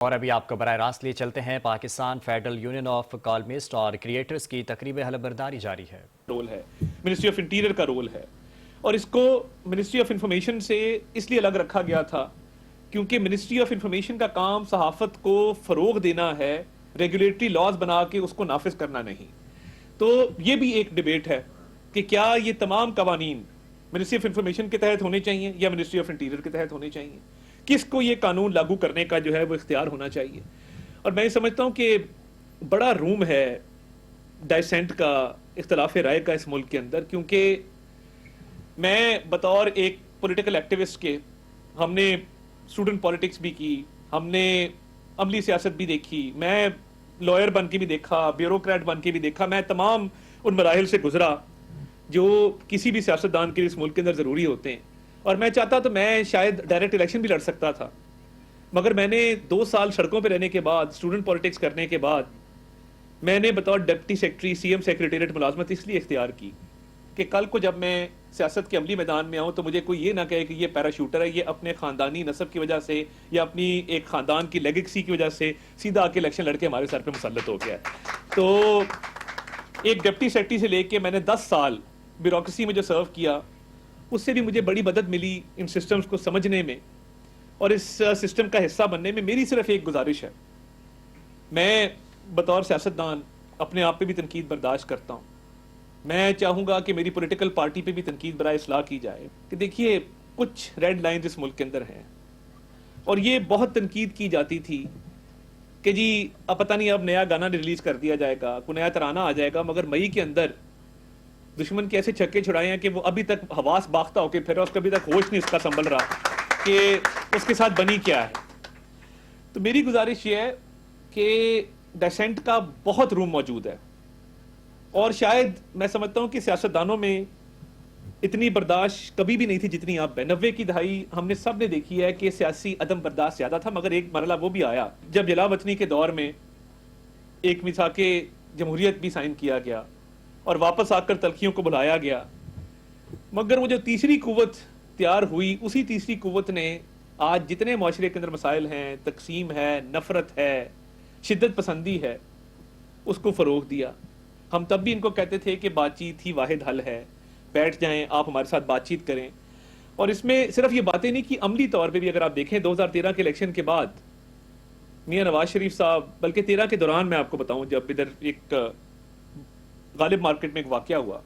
اور ابھی آپ کو براہ راست لیے چلتے ہیں Pakistan federal union of columnists اور کریٹرز کی تقریب حلف برداری جاری ہے. رول ہے منسٹری آف انٹیریئر کا رول ہے، اور اس کو منسٹری آف انفارمیشن سے اس لیے الگ رکھا گیا تھا کیونکہ منسٹری آف انفارمیشن کا کام صحافت کو فروغ دینا ہے، ریگولیٹری لاز بنا کے اس کو نافذ کرنا نہیں. تو یہ بھی ایک ڈیبیٹ ہے کہ کیا یہ تمام قوانین منسٹری آف انفارمیشن کے تحت ہونے چاہیے یا منسٹری آف انٹیریئر کے تحت ہونے چاہیے، کس کو یہ قانون لاگو کرنے کا جو ہے وہ اختیار ہونا چاہیے. اور میں یہ سمجھتا ہوں کہ بڑا روم ہے ڈائسینٹ کا، اختلاف رائے کا اس ملک کے اندر، کیونکہ میں بطور ایک پولیٹیکل ایکٹیوسٹ کے، ہم نے اسٹوڈنٹ پالیٹکس بھی کی، ہم نے عملی سیاست بھی دیکھی، میں لائر بن کے بھی دیکھا، بیوروکریٹ بن کے بھی دیکھا، میں تمام ان مراحل سے گزرا جو کسی بھی سیاستدان کے اس ملک کے اندر ضروری ہوتے ہیں. اور میں چاہتا تو میں شاید ڈائریکٹ الیکشن بھی لڑ سکتا تھا، مگر میں نے 2 سال سڑکوں پہ رہنے کے بعد، اسٹوڈنٹ پالیٹکس کرنے کے بعد، میں نے بطور deputy secretary C M secretariat ملازمت اس لیے اختیار کی کہ کل کو جب میں سیاست کے عملی میدان میں آؤں تو مجھے کوئی یہ نہ کہے کہ یہ پیراشوٹر ہے، یہ اپنے خاندانی نسب کی وجہ سے یا اپنی ایک خاندان کی لیگیسی کی وجہ سے سیدھا آ کے الیکشن لڑ کے ہمارے سر پہ مسلط ہو گیا ہے. تو ایک ڈپٹی سیکرٹری سے لے کے میں نے 10 سال بیوروکریسی میں جو سرو کیا، اس سے بھی مجھے بڑی مدد ملی ان سسٹمز کو سمجھنے میں اور اس سسٹم کا حصہ بننے میں. میری صرف ایک گزارش ہے، میں بطور سیاستدان اپنے آپ پہ بھی تنقید برداشت کرتا ہوں، میں چاہوں گا کہ میری پولیٹیکل پارٹی پہ بھی تنقید برائے اصلاح کی جائے کہ دیکھیے کچھ ریڈ لائنز اس ملک کے اندر ہیں، اور یہ بہت تنقید کی جاتی تھی کہ جی اب پتہ نہیں اب نیا گانا ریلیز کر دیا جائے گا، کوئی نیا ترانہ آ جائے گا، مگر مئی کے اندر دشمن کے ایسے چھکے چھڑائے ہیں کہ وہ ابھی تک حواس باختہ ہو کے پھر اس کا ابھی تک ہوش نہیں اس کا سنبھل رہا کہ اس کے ساتھ بنی کیا ہے. تو میری گزارش یہ ہے کہ ڈیسنٹ کا بہت روم موجود ہے، اور شاید میں سمجھتا ہوں کہ سیاستدانوں میں اتنی برداشت کبھی بھی نہیں تھی جتنی آپ ہے. 90 کی دہائی ہم نے سب نے دیکھی ہے کہ سیاسی عدم برداشت زیادہ تھا، مگر ایک مرحلہ وہ بھی آیا جب جلا وطنی کے دور میں ایک میثاق جمہوریت بھی سائن کیا گیا اور واپس آ کر تلخیوں کو بلایا گیا. مگر وہ جو تیسری قوت تیار ہوئی، اسی تیسری قوت نے آج جتنے معاشرے کے اندر مسائل ہیں، تقسیم ہے، نفرت ہے، شدت پسندی ہے، اس کو فروغ دیا. ہم تب بھی ان کو کہتے تھے کہ بات چیت ہی واحد حل ہے، بیٹھ جائیں آپ ہمارے ساتھ بات چیت کریں. اور اس میں صرف یہ باتیں نہیں کہ عملی طور پہ بھی اگر آپ دیکھیں 2013 کے الیکشن کے بعد میاں نواز شریف صاحب، بلکہ 13 کے دوران میں آپ کو بتاؤں جب ادھر ایک غالب مارکیٹ میں ایک واقعہ ہوا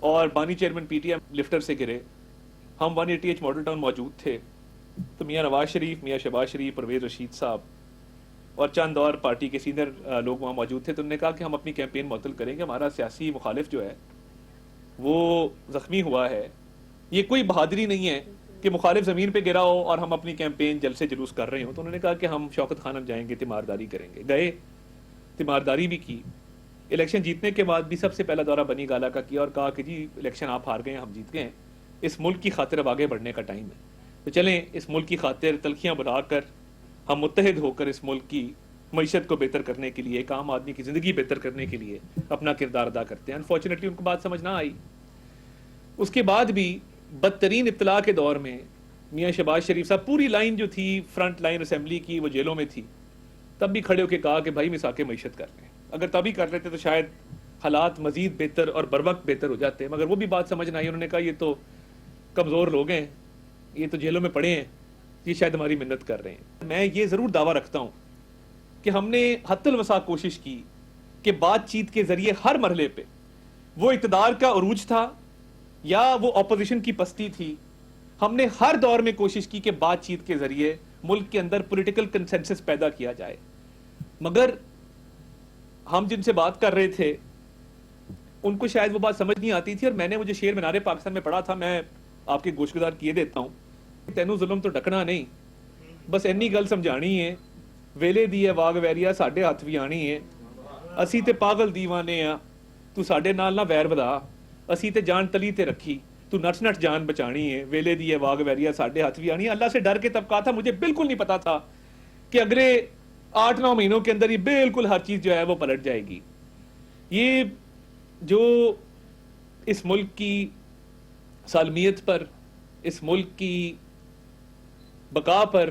اور بانی chairman P T M lifter سے گرے، ہم 180H ماڈل ٹاؤن موجود تھے، تو میاں نواز شریف، میاں شہباز شریف، پرویز رشید صاحب اور چند اور پارٹی کے سینئر لوگ وہاں موجود تھے. تو انہوں نے کہا کہ ہم اپنی کیمپین معطل کریں گے، ہمارا سیاسی مخالف جو ہے وہ زخمی ہوا ہے. یہ کوئی بہادری نہیں ہے کہ مخالف زمین پہ گرا ہو اور ہم اپنی کیمپین جلسے جلوس کر رہے ہوں. تو انہوں نے کہا کہ ہم شوکت خانم جائیں گے، تیمارداری کریں گے. گئے، تیمارداری بھی کی. الیکشن جیتنے کے بعد بھی سب سے پہلا دورہ بنی گالہ کا کیا اور کہا کہ جی الیکشن آپ ہار گئے ہیں، ہم جیت گئے ہیں، اس ملک کی خاطر اب آگے بڑھنے کا ٹائم ہے. تو چلیں اس ملک کی خاطر تلخیاں بلا کر ہم متحد ہو کر اس ملک کی معیشت کو بہتر کرنے کے لیے، ایک عام آدمی کی زندگی بہتر کرنے کے لیے اپنا کردار ادا کرتے ہیں. انفارچونیٹلی ان کو بات سمجھ نہ آئی. اس کے بعد بھی بدترین ابتلا کے دور میں میاں شہباز شریف صاحب، پوری لائن جو تھی فرنٹ لائن اسمبلی کی وہ جیلوں میں تھی، تب بھی کھڑے ہو کے کہا کہ بھائی میثاق معیشت کر رہے ہیں. اگر تبھی کر لیتے تو شاید حالات مزید بہتر اور بر وقت بہتر ہو جاتے، مگر وہ بھی بات سمجھ نہ آئی. انہوں نے کہا یہ تو کمزور لوگ ہیں، یہ تو جیلوں میں پڑے ہیں، یہ شاید ہماری منت کر رہے ہیں. میں یہ ضرور دعویٰ رکھتا ہوں کہ ہم نے حتی الوسع کوشش کی کہ بات چیت کے ذریعے ہر مرحلے پہ، وہ اقتدار کا عروج تھا یا وہ اپوزیشن کی پستی تھی، ہم نے ہر دور میں کوشش کی کہ بات چیت کے ذریعے ملک کے اندر پولیٹیکل کنسنسس پیدا کیا جائے. مگر ہم جن سے بات کر رہے تھے ان کو شاید وہ بات سمجھ نہیں آتی تھی. اور میں نے مجھے شعر مینار پاکستان میں پڑھا تھا، میں آپ کے گوش گزار کیے دیتا ہوں. تینوں ظلم تو ڈکنا نہیں، بس اینی گل سمجھانی ہے، ویلے دی ہے واگ ویریا ساڈے ہاتھ بھی آنی ہے، اسی تے پاگل دیوانے ہاں تو ساڈے نال نہ ویر ودا، اسی تے جان تلی تے رکھی تو نٹ نٹ جان بچانی ہے، ویلے دی ہے واگ ویریا ساڈے ہاتھ بھی آنی ہے. اللہ سے ڈر کے تب کہا تھا، مجھے بالکل نہیں پتا تھا کہ اگلے 8-9 مہینوں کے اندر یہ بالکل ہر چیز جو ہے وہ پلٹ جائے گی. یہ جو اس ملک کی سالمیت پر، اس ملک کی بقا پر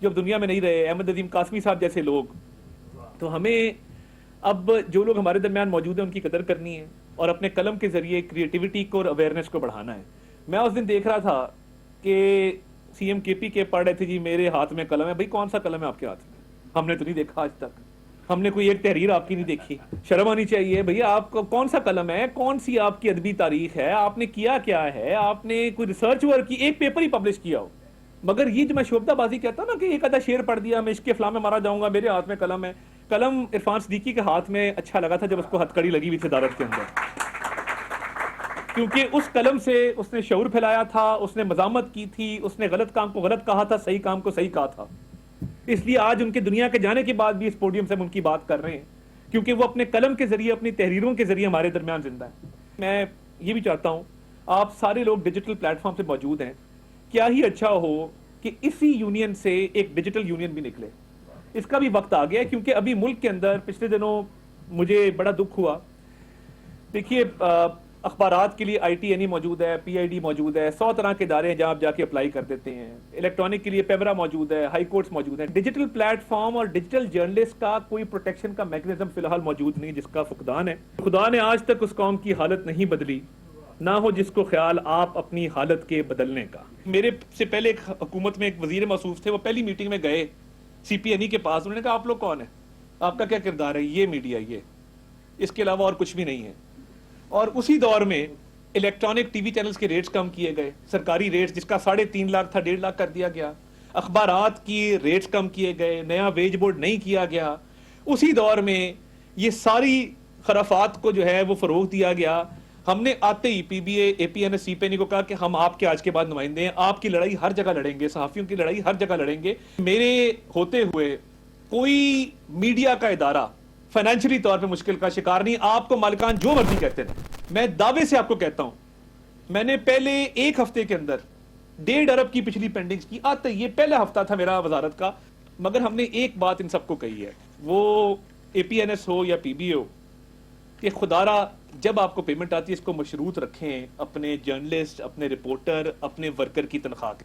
جو اب دنیا میں نہیں رہے، احمد عظیم قاسمی صاحب جیسے لوگ. تو ہمیں اب جو لوگ ہمارے درمیان موجود ہیں ان کی قدر کرنی ہے اور اپنے قلم کے ذریعے کریٹیوٹی کو اور اویئرنیس کو بڑھانا ہے. میں اس دن دیکھ رہا تھا کہ سی ایم کے پی کے پڑھ رہے تھے جی میرے ہاتھ میں قلم ہے. بھائی کون سا قلم ہے آپ کے ہاتھ میں؟ ہم نے تو نہیں دیکھا آج تک. ہم نے کوئی ایک تحریر آپ کی نہیں دیکھی. شرم آنی چاہیے بھیا. آپ کو کون سا قلم ہے؟ کون سی آپ کی ادبی تاریخ ہے؟ آپ نے کیا کیا ہے؟ آپ نے کوئی ریسرچ ورک کی؟ ایک پیپر ہی پبلش کیا ہو. مگر یہ جو میں شعبدہ بازی کہتا ہوں نا کہ ایک آدھا شعر پڑھ دیا، میں عشق افلاح میں مارا جاؤں گا، میرے ہاتھ میں قلم ہے. قلم عرفان صدیقی کے ہاتھ میں اچھا لگا تھا جب اس کو ہتھ کڑی لگی ہوئی تھی عدالت کے اندر، کیونکہ اس قلم سے اس نے شعور پھیلایا تھا، اس نے مزاحمت کی تھی، اس نے غلط کام کو غلط کہا تھا، صحیح کام کو صحیح کہا تھا. اس لیے آج ان کے دنیا کے جانے کے بعد بھی اس پوڈیم سے ہم ان کی بات کر رہے ہیں، کیونکہ وہ اپنے قلم کے ذریعے، اپنی تحریروں کے ذریعے ہمارے درمیان زندہ ہے. میں یہ بھی چاہتا ہوں آپ سارے لوگ ڈیجیٹل پلیٹ فارم سے موجود ہیں، کیا ہی اچھا ہو کہ اسی یونین سے ایک ڈیجیٹل یونین بھی نکلے. اس کا بھی وقت آ گیا ہے، کیونکہ ابھی ملک کے اندر پچھلے دنوں مجھے بڑا دکھ ہوا. دیکھیے اخبارات کے لیے آئی ٹی این ای موجود ہے، پی آئی ڈی موجود ہے، 100 طرح کے ادارے ہیں جہاں آپ جا کے اپلائی کر دیتے ہیں. الیکٹرانک کے لیے پیمرا موجود ہے، ہائی کورٹس موجود ہیں. ڈیجیٹل پلیٹ فارم اور ڈیجیٹل جرنلسٹ کا کوئی پروٹیکشن کا میکنزم فی الحال موجود نہیں، جس کا فقدان ہے. خدا نے آج تک اس قوم کی حالت نہیں بدلی، نہ ہو جس کو خیال آپ اپنی حالت کے بدلنے کا. میرے سے پہلے ایک حکومت میں ایک وزیر موصوف تھے، وہ پہلی میٹنگ میں گئے سی پی این ای کے پاس. انہوں نے کہا آپ لوگ کون ہیں؟ آپ کا کیا کردار ہے؟ یہ میڈیا، یہ اس کے علاوہ اور کچھ بھی نہیں ہے. اور اسی دور میں الیکٹرانک ٹی وی چینلز کے ریٹس کم کیے گئے، سرکاری ریٹس جس کا 3.5 لاکھ تھا 1.5 لاکھ کر دیا گیا. اخبارات کی ریٹس کم کیے گئے، نیا ویج بورڈ نہیں کیا گیا. اسی دور میں یہ ساری خرافات کو جو ہے وہ فروغ دیا گیا. ہم نے آتے ہی پی be a, a P N S, C P N ای کو کہا کہ ہم آپ کے آج کے بعد نمائندے ہیں، آپ کی لڑائی ہر جگہ لڑیں گے، صحافیوں کی لڑائی ہر جگہ لڑیں گے. میرے ہوتے ہوئے کوئی میڈیا کا ادارہ فائنینشلی طور پہ مشکل کا شکار نہیں. آپ کو مالکان جو مرضی کہتے ہیں، میں دعوے سے آپ کو کہتا ہوں میں نے پہلے ایک ہفتے کے اندر 1.5 ارب کی پچھلی پینڈنگز کی. آتے یہ پہلا ہفتہ تھا میرا وزارت کا. مگر ہم نے ایک بات ان سب کو کہی ہے، وہ اے پی این ایس ہو یا پی بی اے ہو، کہ خدا را جب آپ کو پیمنٹ آتی ہے اس کو مشروط رکھیں اپنے جرنلسٹ، اپنے رپورٹر، اپنے ورکر کی تنخواہ کے.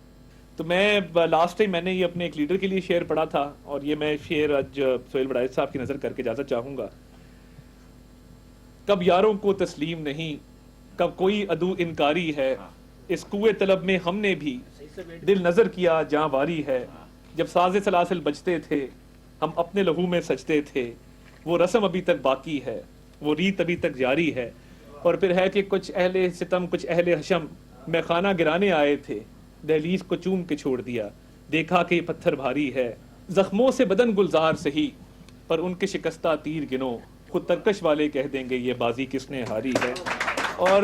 تو میں لاسٹ ٹائم میں نے یہ اپنے ایک لیڈر کے لیے شیئر پڑھا تھا، اور یہ میں شیئر آج سہیل وڑائچ صاحب کی نظر کر کے اجازت چاہوں گا. کب یاروں کو تسلیم نہیں، کب کوئی عدو انکاری ہے، اس کوئے طلب میں ہم نے بھی دل نظر کیا جاں واری ہے. جب ساز سلاسل بجتے تھے ہم اپنے لہو میں سجتے تھے، وہ رسم ابھی تک باقی ہے، وہ ریت ابھی تک جاری ہے. اور پھر ہے کہ کچھ اہل ستم، کچھ اہل حشم میں خانہ گرانے آئے تھے، دہلیز کو چوم کے چھوڑ دیا، دیکھا کہ یہ پتھر بھاری ہے. زخموں سے بدن گلزار سہی، پر ان کے شکستہ تیر گنو، خود ترکش والے کہہ دیں گے یہ بازی کس نے ہاری ہے. اور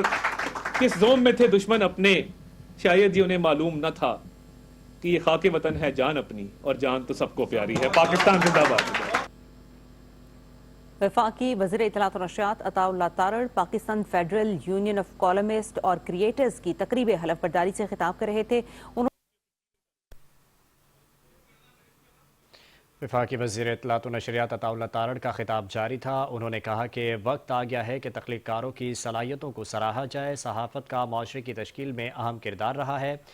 کس زوم میں تھے دشمن اپنے، شاید یہ انہیں معلوم نہ تھا کہ یہ خاک وطن ہے جان اپنی، اور جان تو سب کو پیاری ہے. پاکستان زندہ باد. وفاقی وزیر اطلاعات و نشریات Attaullah Tarar Pakistan federal union of columnists اور کریٹرز کی تقریب حلف برداری سے خطاب کر رہے تھے. وفاقی وزیر اطلاعات و نشریات عطا اللہ تارڑ کا خطاب جاری تھا. انہوں نے کہا کہ وقت آ گیا ہے کہ تخلیق کاروں کی صلاحیتوں کو سراہا جائے. صحافت کا معاشرے کی تشکیل میں اہم کردار رہا ہے.